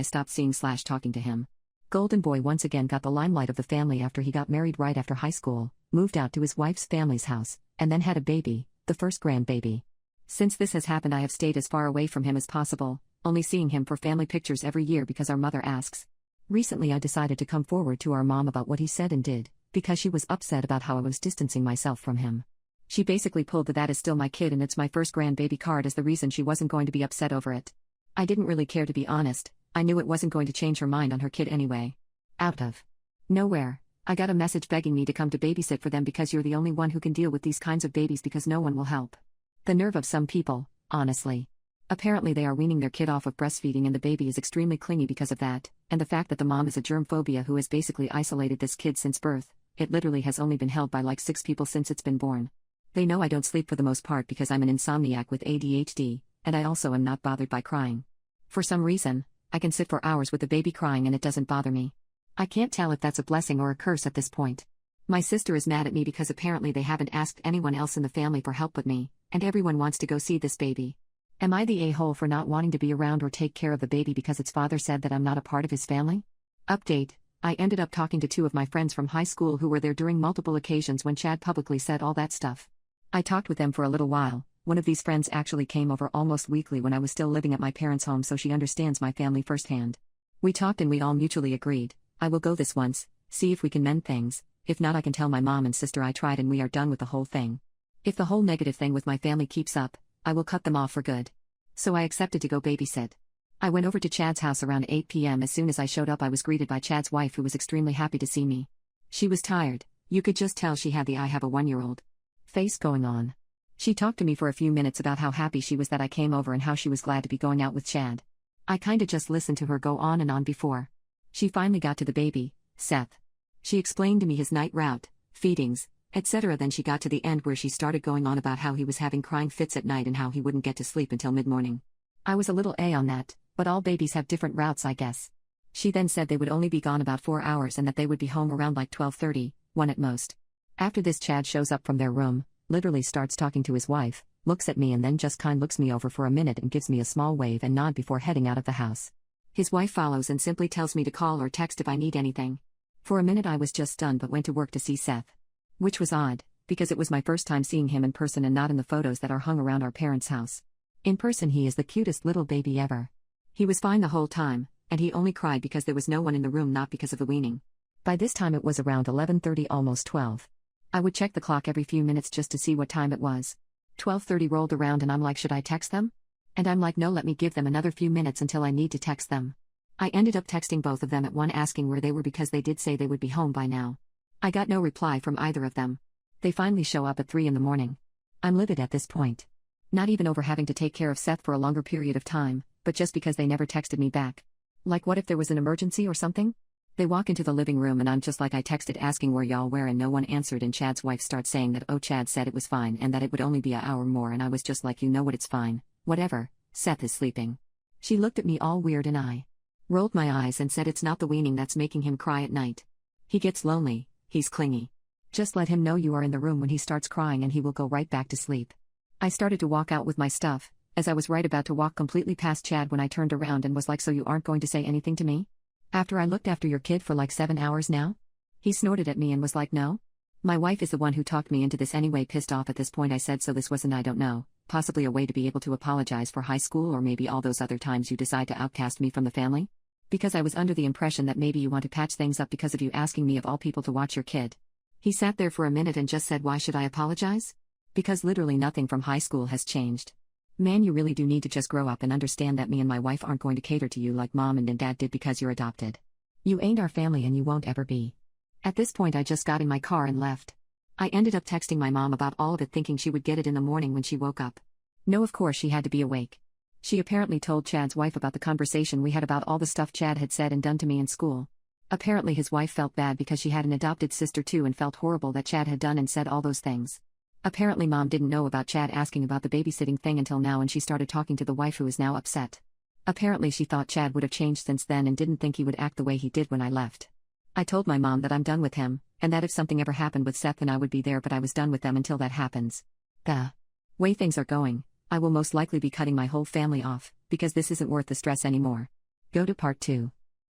I stopped seeing/talking to him. Golden Boy once again got the limelight of the family after he got married right after high school, moved out to his wife's family's house, and then had a baby, the first grandbaby. Since this has happened, I have stayed as far away from him as possible, only seeing him for family pictures every year because our mother asks. Recently I decided to come forward to our mom about what he said and did, because she was upset about how I was distancing myself from him. She basically pulled the "that is still my kid and it's my first grandbaby" card as the reason she wasn't going to be upset over it. I didn't really care, to be honest. I knew it wasn't going to change her mind on her kid anyway. Out of nowhere, I got a message begging me to come to babysit for them because you're the only one who can deal with these kinds of babies because no one will help. The nerve of some people, honestly. Apparently they are weaning their kid off of breastfeeding and the baby is extremely clingy because of that, and the fact that the mom is a germ phobia who has basically isolated this kid since birth. It literally has only been held by like 6 people since it's been born. They know I don't sleep for the most part because I'm an insomniac with ADHD, and I also am not bothered by crying. For some reason, I can sit for hours with the baby crying and it doesn't bother me. I can't tell if that's a blessing or a curse at this point. My sister is mad at me because apparently they haven't asked anyone else in the family for help but me, and everyone wants to go see this baby. Am I the a-hole for not wanting to be around or take care of the baby because its father said that I'm not a part of his family? Update: I ended up talking to 2 of my friends from high school who were there during multiple occasions when Chad publicly said all that stuff. I talked with them for a little while. One of these friends actually came over almost weekly when I was still living at my parents' home, so she understands my family firsthand. We talked and we all mutually agreed, I will go this once, see if we can mend things. If not, I can tell my mom and sister I tried and we are done with the whole thing. If the whole negative thing with my family keeps up, I will cut them off for good. So I accepted to go babysit. I went over to Chad's house around 8 p.m. As soon as I showed up, I was greeted by Chad's wife, who was extremely happy to see me. She was tired. You could just tell she had the "I have a 1-year-old" face going on. She talked to me for a few minutes about how happy she was that I came over and how she was glad to be going out with Chad. I kinda just listened to her go on and on before she finally got to the baby, Seth. She explained to me his night route, feedings, etc. Then she got to the end where she started going on about how he was having crying fits at night and how he wouldn't get to sleep until mid-morning. I was a little on that, but all babies have different routes, I guess. She then said they would only be gone about 4 hours and that they would be home around like 12:30, 1 at most. After this, Chad shows up from their room, literally starts talking to his wife, looks at me and then just looks me over for a minute and gives me a small wave and nod before heading out of the house. His wife follows and simply tells me to call or text if I need anything. For a minute I was just stunned but went to work to see Seth. Which was odd, because it was my first time seeing him in person and not in the photos that are hung around our parents' house. In person he is the cutest little baby ever. He was fine the whole time, and he only cried because there was no one in the room, not because of the weaning. By this time it was around 11:30, almost 12. I would check the clock every few minutes just to see what time it was. 12:30 rolled around and I'm like, should I text them? And I'm like, no, let me give them another few minutes until I need to text them. I ended up texting both of them at one asking where they were because they did say they would be home by now. I got no reply from either of them. They finally show up at 3 in the morning. I'm livid at this point. Not even over having to take care of Seth for a longer period of time, but just because they never texted me back. Like, what if there was an emergency or something? They walk into the living room and I'm just like, I texted asking where y'all were and no one answered, and Chad's wife starts saying that, oh, Chad said it was fine and that it would only be an hour more, and I was just like, you know what, it's fine, whatever, Seth is sleeping. She looked at me all weird and I rolled my eyes and said it's not the weaning that's making him cry at night. He gets lonely, he's clingy. Just let him know you are in the room when he starts crying and he will go right back to sleep. I started to walk out with my stuff, as I was right about to walk completely past Chad when I turned around and was like, so you aren't going to say anything to me? After I looked after your kid for like 7 hours now? He snorted at me and was like, no. My wife is the one who talked me into this anyway. Pissed off at this point I said, so this wasn't, I don't know, possibly a way to be able to apologize for high school or maybe all those other times you decide to outcast me from the family? Because I was under the impression that maybe you want to patch things up because of you asking me of all people to watch your kid. He sat there for a minute and just said, why should I apologize? Because literally nothing from high school has changed. Man, you really do need to just grow up and understand that me and my wife aren't going to cater to you like mom and dad did because you're adopted. You ain't our family and you won't ever be. At this point I just got in my car and left. I ended up texting my mom about all of it thinking she would get it in the morning when she woke up. No, of course she had to be awake. She apparently told Chad's wife about the conversation we had about all the stuff Chad had said and done to me in school. Apparently his wife felt bad because she had an adopted sister too and felt horrible that Chad had done and said all those things. Apparently mom didn't know about Chad asking about the babysitting thing until now, and she started talking to the wife, who is now upset. Apparently she thought Chad would have changed since then and didn't think he would act the way he did when I left. I told my mom that I'm done with him, and that if something ever happened with Seth then I would be there, but I was done with them until that happens. The way things are going, I will most likely be cutting my whole family off, because this isn't worth the stress anymore. Go to part 2.